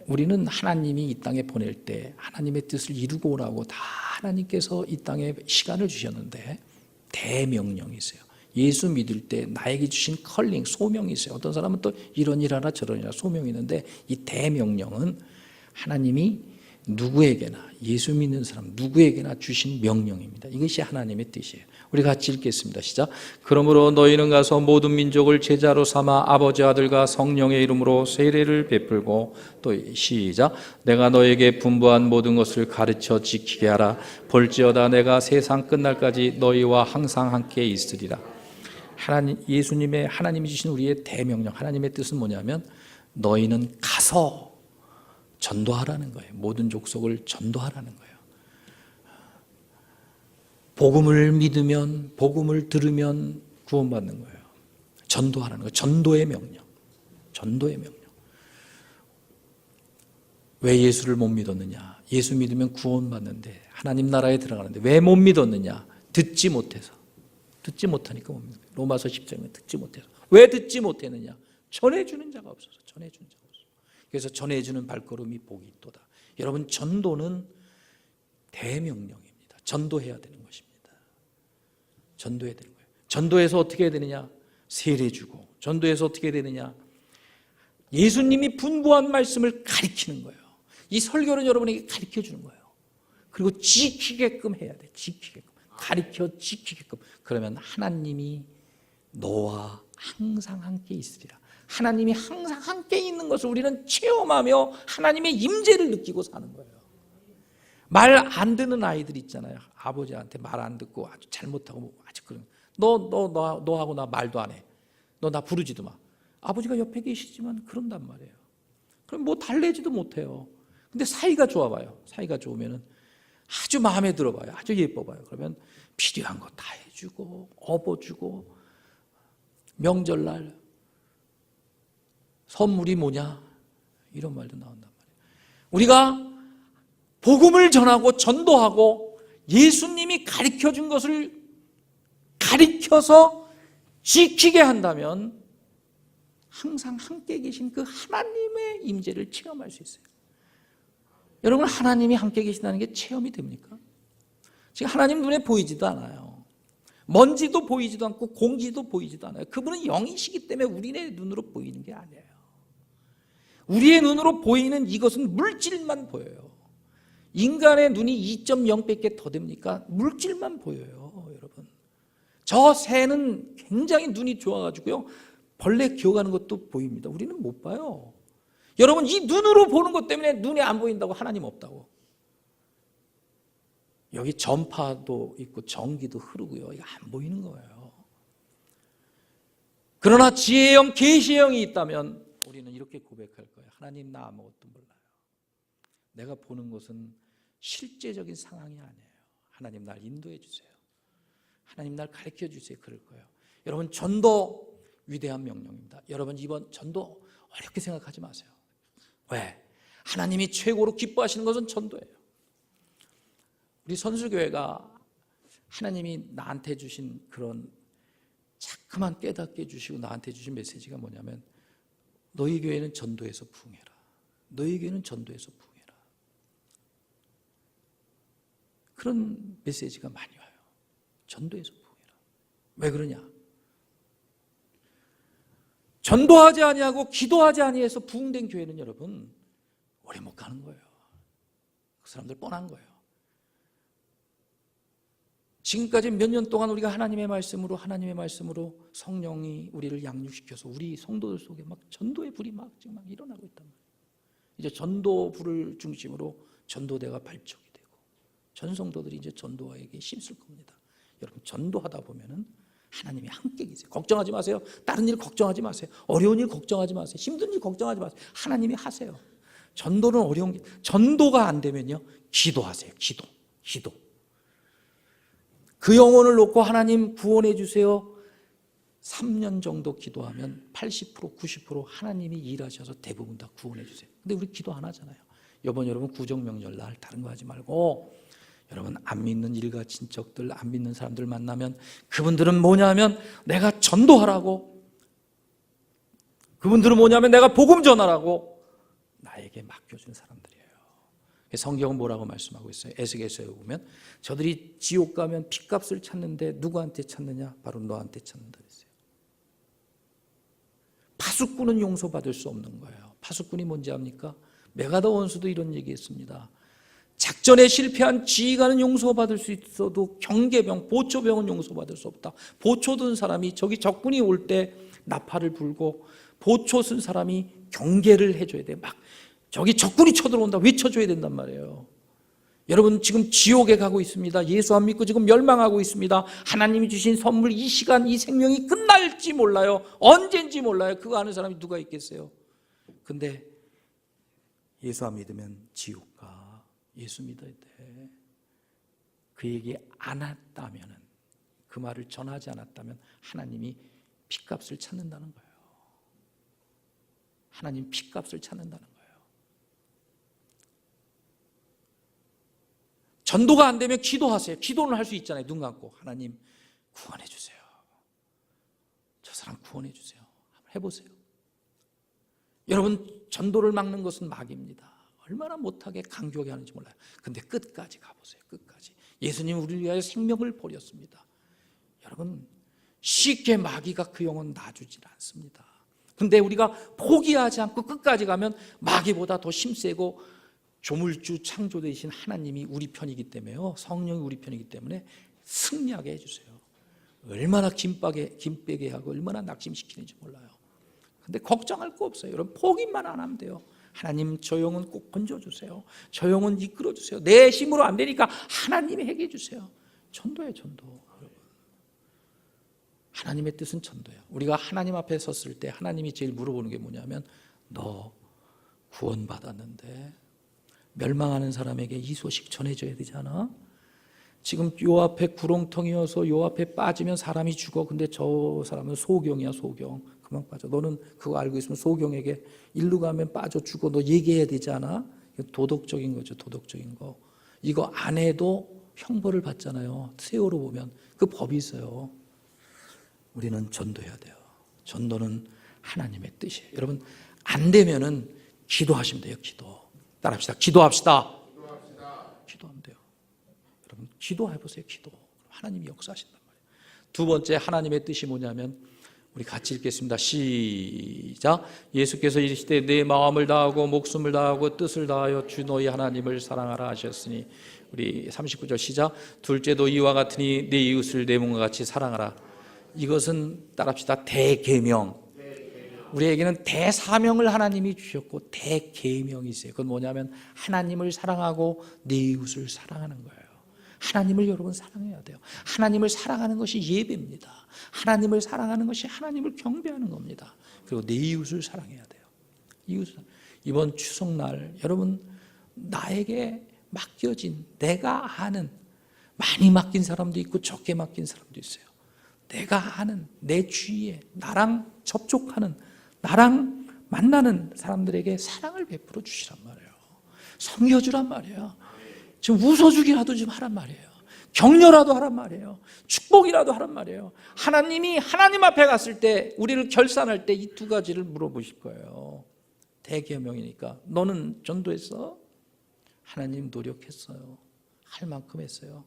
우리는 하나님이 이 땅에 보낼 때 하나님의 뜻을 이루고 오라고 다 하나님께서 이 땅에 시간을 주셨는데, 대명령이 있어요. 예수 믿을 때 나에게 주신 컬링, 소명이 있어요. 어떤 사람은 또 이런 일 하나 저런 일 하나 소명이 있는데, 이 대명령은 하나님이 누구에게나, 예수 믿는 사람 누구에게나 주신 명령입니다. 이것이 하나님의 뜻이에요. 우리 같이 읽겠습니다. 시작. 그러므로 너희는 가서 모든 민족을 제자로 삼아 아버지, 아들과 성령의 이름으로 세례를 베풀고, 또 시작. 내가 너에게 분부한 모든 것을 가르쳐 지키게 하라. 볼지어다 내가 세상 끝날까지 너희와 항상 함께 있으리라. 하나님이 주신 우리의 대명령, 하나님의 뜻은 뭐냐면 너희는 가서 전도하라는 거예요. 모든 족속을 전도하라는 거예요. 복음을 믿으면, 복음을 들으면 구원받는 거예요. 전도하라는 거예요. 전도의 명령. 전도의 명령. 왜 예수를 못 믿었느냐? 예수 믿으면 구원받는데, 하나님 나라에 들어가는데 왜 못 믿었느냐? 듣지 못해서. 듣지 못하니까 못 믿는 거예요. 로마서 10장에 듣지 못해서. 왜 듣지 못했느냐? 전해주는 자가 없어서. 전해주는 자가 없어서. 그래서 전해주는 발걸음이 복이 있도다. 여러분, 전도는 대명령입니다. 전도해야 되는 것입니다. 전도해야 되는 거예요. 전도해서 어떻게 해야 되느냐? 세례 주고. 전도해서 어떻게 해야 되느냐? 예수님이 분부한 말씀을 가르치는 거예요. 이 설교는 여러분에게 가르쳐 주는 거예요. 그리고 지키게끔 해야 돼. 지키게끔. 가르쳐 지키게끔. 그러면 하나님이 너와 항상 함께 있으리라. 하나님이 항상 함께 있는 것을 우리는 체험하며 하나님의 임재를 느끼고 사는 거예요. 말 안 듣는 아이들 있잖아요. 아버지한테 말 안 듣고 아주 잘못하고 아주 그런. 너하고 나 말도 안 해. 너 나 부르지도 마. 아버지가 옆에 계시지만 그런단 말이에요. 그럼 뭐 달래지도 못해요. 근데 사이가 좋아 봐요. 사이가 좋으면은 아주 마음에 들어 봐요. 아주 예뻐 봐요. 그러면 필요한 거 다 해주고, 업어주고, 명절날 선물이 뭐냐? 이런 말도 나온단 말이에요. 우리가 복음을 전하고 전도하고 예수님이 가르쳐 준 것을 가르쳐서 지키게 한다면 항상 함께 계신 그 하나님의 임재를 체험할 수 있어요. 여러분, 하나님이 함께 계신다는 게 체험이 됩니까? 지금 하나님 눈에 보이지도 않아요. 먼지도 보이지도 않고 공기도 보이지도 않아요. 그분은 영이시기 때문에 우리의 눈으로 보이는 게 아니에요. 우리의 눈으로 보이는 이것은 물질만 보여요. 인간의 눈이 2.0밖에 더 됩니까? 물질만 보여요, 여러분. 저 새는 굉장히 눈이 좋아가지고요, 벌레 기어가는 것도 보입니다. 우리는 못 봐요. 여러분, 이 눈으로 보는 것 때문에 눈에 안 보인다고 하나님 없다고. 여기 전파도 있고 전기도 흐르고요, 이거 안 보이는 거예요. 그러나 지혜의 영, 계시의 영이 있다면 우리는 이렇게 고백할 거예요. 하나님, 나 아무것도 몰라요. 내가 보는 것은 실제적인 상황이 아니에요. 하나님, 날 인도해 주세요. 하나님, 날 가르쳐 주세요. 그럴 거예요. 여러분, 전도 위대한 명령입니다. 여러분, 이번 전도 어렵게 생각하지 마세요. 왜? 하나님이 최고로 기뻐하시는 것은 전도예요. 우리 선수교회가 하나님이 나한테 주신 그런 자꾸만 깨닫게 해주시고 나한테 주신 메시지가 뭐냐면, 너희 교회는 전도해서 부흥해라. 너희 교회는 전도해서 부흥해라. 그런 메시지가 많이 와요. 전도해서 부흥해라. 왜 그러냐? 전도하지 아니하고 기도하지 아니해서 부흥된 교회는 여러분 오래 못 가는 거예요. 그 사람들 뻔한 거예요. 지금까지 몇 년 동안 우리가 하나님의 말씀으로 성령이 우리를 양육시켜서 우리 성도들 속에 막 전도의 불이 지금 막 일어나고 있단 말이에요. 이제 전도 불을 중심으로 전도대가 발족이 되고 전 성도들이 이제 전도에게 힘쓸 겁니다. 여러분, 전도하다 보면은 하나님이 함께 계세요. 걱정하지 마세요. 다른 일 걱정하지 마세요. 어려운 일 걱정하지 마세요. 힘든 일 걱정하지 마세요. 하나님이 하세요. 전도는 어려운 게, 전도가 안 되면요, 기도하세요. 기도. 그 영혼을 놓고 하나님 구원해 주세요. 3년 정도 기도하면 80%, 90% 하나님이 일하셔서 대부분 다 구원해 주세요. 근데 우리 기도 안 하잖아요. 이번 여러분 구정명절날 다른 거 하지 말고, 여러분 안 믿는 일가 친척들, 안 믿는 사람들 만나면 그분들은 뭐냐면 내가 전도하라고, 그분들은 뭐냐면 내가 복음 전하라고 나에게 맡겨준 사람들이에요. 성경은 뭐라고 말씀하고 있어요? 에스겔서에 보면 저들이 지옥 가면 핏값을 찾는데 누구한테 찾느냐? 바로 너한테 찾는다 그랬어요. 파수꾼은 용서받을 수 없는 거예요. 파수꾼이 뭔지 압니까? 메가더 원수도 이런 얘기했습니다. 작전에 실패한 지휘관은 용서받을 수 있어도 경계병, 보초병은 용서받을 수 없다. 보초 든 사람이 저기 적군이 올 때 나팔을 불고 보초 쓴 사람이 경계를 해줘야 돼. 막 저기 적군이 쳐들어온다 외쳐줘야 된단 말이에요. 여러분 지금 지옥에 가고 있습니다. 예수 안 믿고 지금 멸망하고 있습니다. 하나님이 주신 선물 이 시간 이 생명이 끝날지 몰라요. 언젠지 몰라요. 그거 아는 사람이 누가 있겠어요. 근데 예수 안 믿으면 지옥 가. 예수 믿어야 돼. 그 얘기 안 했다면, 그 말을 전하지 않았다면 하나님이 핏값을 찾는다는 거예요. 하나님 핏값을 찾는다는 거예요. 전도가 안 되면 기도하세요. 기도는 할 수 있잖아요. 눈 감고 하나님 구원해 주세요. 저 사람 구원해 주세요. 한번 해보세요. 여러분 전도를 막는 것은 마귀입니다. 얼마나 못하게 강조하게 하는지 몰라요. 근데 끝까지 가보세요. 끝까지. 예수님 우리를 위하여 생명을 버렸습니다. 여러분 쉽게 마귀가 그 영혼 놔주질 않습니다. 근데 우리가 포기하지 않고 끝까지 가면 마귀보다 더 힘세고 조물주 창조되신 하나님이 우리 편이기 때문에요. 성령이 우리 편이기 때문에 승리하게 해주세요. 얼마나 김빼게 하고 얼마나 낙심시키는지 몰라요. 근데 걱정할 거 없어요. 여러분 포기만 안 하면 돼요. 하나님 저 영혼 꼭 건져주세요. 저 영혼 이끌어주세요. 내 힘으로 안 되니까 하나님이 해결해 주세요. 전도예요. 전도. 하나님의 뜻은 전도예요. 우리가 하나님 앞에 섰을 때 하나님이 제일 물어보는 게 뭐냐면 너 구원받았는데 멸망하는 사람에게 이 소식 전해줘야 되지 않아? 지금 요 앞에 구렁텅이어서 요 앞에 빠지면 사람이 죽어. 근데 저 사람은 소경이야. 소경. 그만 빠져. 너는 그거 알고 있으면 소경에게 일로 가면 빠져 죽어. 너 얘기해야 되지 않아? 도덕적인 거죠. 도덕적인 거. 이거 안 해도 형벌을 받잖아요. 세월호 보면 그 법이 있어요. 우리는 전도해야 돼요. 전도는 하나님의 뜻이에요. 여러분 안 되면은 기도하시면 돼요. 기도. 따라합시다. 기도합시다. 기도하면 돼요. 여러분 기도해보세요. 기도. 하나님이 역사하신단 말이에요. 두 번째 하나님의 뜻이 뭐냐면 우리 같이 읽겠습니다. 시작. 예수께서 이르시되 내 마음을 다하고 목숨을 다하고 뜻을 다하여 주 너희 하나님을 사랑하라 하셨으니 우리 39절 시작. 둘째도 이와 같으니 내 이웃을 내 몸과 같이 사랑하라. 이것은 따라합시다. 대계명. 우리에게는 대사명을 하나님이 주셨고 대계명이 있어요. 그건 뭐냐면 하나님을 사랑하고 내 이웃을 사랑하는 거예요. 하나님을 여러분 사랑해야 돼요. 하나님을 사랑하는 것이 예배입니다. 하나님을 사랑하는 것이 하나님을 경배하는 겁니다. 그리고 내 이웃을 사랑해야 돼요. 이번 추석날 여러분 나에게 맡겨진 내가 아는 많이 맡긴 사람도 있고 적게 맡긴 사람도 있어요. 내가 아는 내 주위에 나랑 접촉하는 나랑 만나는 사람들에게 사랑을 베풀어 주시란 말이에요. 섬겨주란 말이에요. 지금 웃어주기라도 좀 하란 말이에요. 격려라도 하란 말이에요. 축복이라도 하란 말이에요. 하나님이 하나님 앞에 갔을 때 우리를 결산할 때 이 두 가지를 물어보실 거예요. 대계명이니까 너는 전도했어? 하나님 노력했어요. 할 만큼 했어요.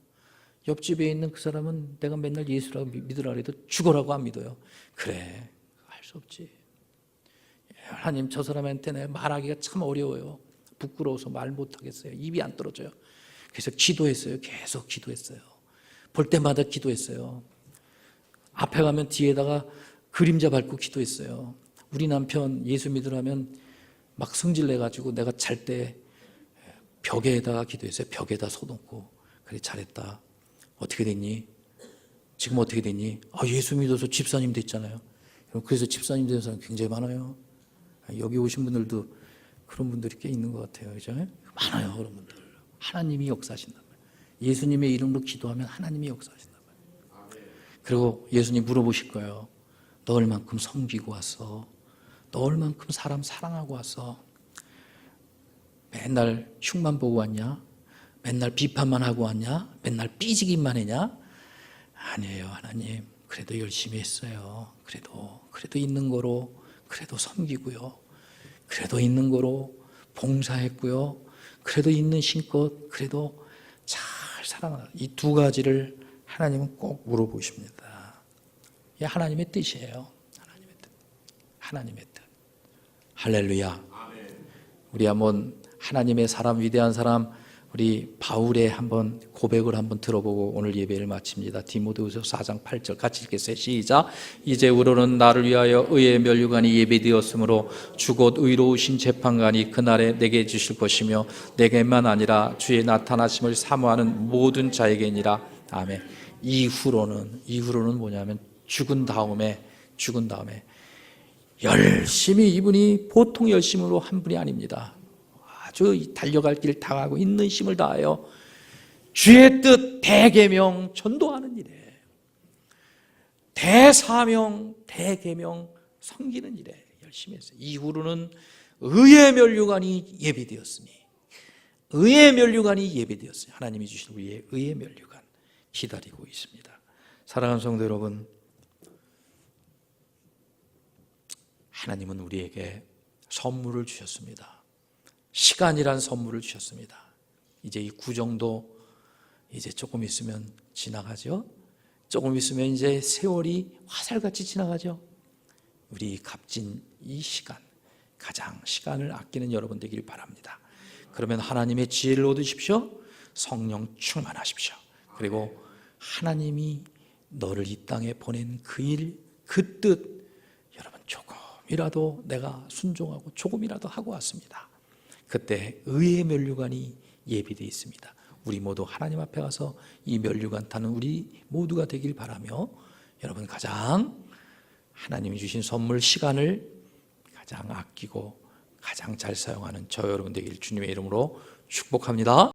옆집에 있는 그 사람은 내가 맨날 예수라고 믿으라 해도 죽어라고 안 믿어요. 그래 할 수 없지. 하나님 저 사람한테 내가 말하기가 참 어려워요. 부끄러워서 말 못하겠어요. 입이 안 떨어져요. 그래서 기도했어요. 계속 기도했어요. 볼 때마다 기도했어요. 앞에 가면 뒤에다가 그림자 밟고 기도했어요. 우리 남편 예수 믿으라면 막 성질내가지고 내가 잘 때 벽에다가 기도했어요. 벽에다 서놓고 그래 잘했다. 어떻게 됐니? 지금 어떻게 됐니? 예수 믿어서 집사님 됐잖아요. 그래서 집사님 된 사람 굉장히 많아요. 여기 오신 분들도 그런 분들이 꽤 있는 것 같아요. 그죠? 많아요. 그런 분들. 하나님이 역사하신단 말이에요. 예수님의 이름으로 기도하면 하나님이 역사하신단 말이에요. 그리고 예수님 물어보실 거예요. 너 얼만큼 섬기고 왔어? 너 얼만큼 사람 사랑하고 왔어? 맨날 흉만 보고 왔냐? 맨날 비판만 하고 왔냐? 맨날 삐지기만 했냐? 아니에요. 하나님 그래도 열심히 했어요. 그래도 있는 거로 그래도 섬기고요. 그래도 있는 거로 봉사했고요. 그래도 있는 신껏 그래도 잘 살아나. 이 두 가지를 하나님은 꼭 물어보십니다. 이게 하나님의 뜻이에요. 하나님의 뜻. 하나님의 뜻. 할렐루야. 우리 한번 하나님의 사람, 위대한 사람 우리 바울의 한번 고백을 한번 들어보고 오늘 예배를 마칩니다. 디모데후서 4장 8절 같이 읽겠어요. 시작. 이제후로는 나를 위하여 의의 면류관이 예비되었으므로 주 곧 의로우신 재판관이 그날에 내게 주실 것이며 내게만 아니라 주의 나타나심을 사모하는 모든 자에게니라. 아멘. 이후로는 뭐냐면 죽은 다음에 열심히, 이분이 보통 열심으로 한 분이 아닙니다. 아주 달려갈 길 당하고 있는 힘을 다하여 주의 뜻 대계명 전도하는 일에, 대사명 대계명 섬기는 일에 열심히 했어요. 이후로는 의의 면류관이 예비되었으니, 하나님이 주신 우리의 의의 면류관 기다리고 있습니다. 사랑하는 성도 여러분, 하나님은 우리에게 선물을 주셨습니다. 시간이란 선물을 주셨습니다. 이제 이 구정도 이제 조금 있으면 지나가죠. 조금 있으면 이제 세월이 화살같이 지나가죠. 우리 값진 이 시간, 가장 시간을 아끼는 여러분 되길 바랍니다. 그러면 하나님의 지혜를 얻으십시오. 성령 충만하십시오. 그리고 하나님이 너를 이 땅에 보낸 그 일, 그 뜻, 여러분 조금이라도 내가 순종하고 조금이라도 하고 왔습니다. 그때 의의 면류관이 예비되어 있습니다. 우리 모두 하나님 앞에 가서 이 면류관 타는 우리 모두가 되길 바라며, 여러분 가장 하나님이 주신 선물 시간을 가장 아끼고 가장 잘 사용하는 저 여러분 되길 주님의 이름으로 축복합니다.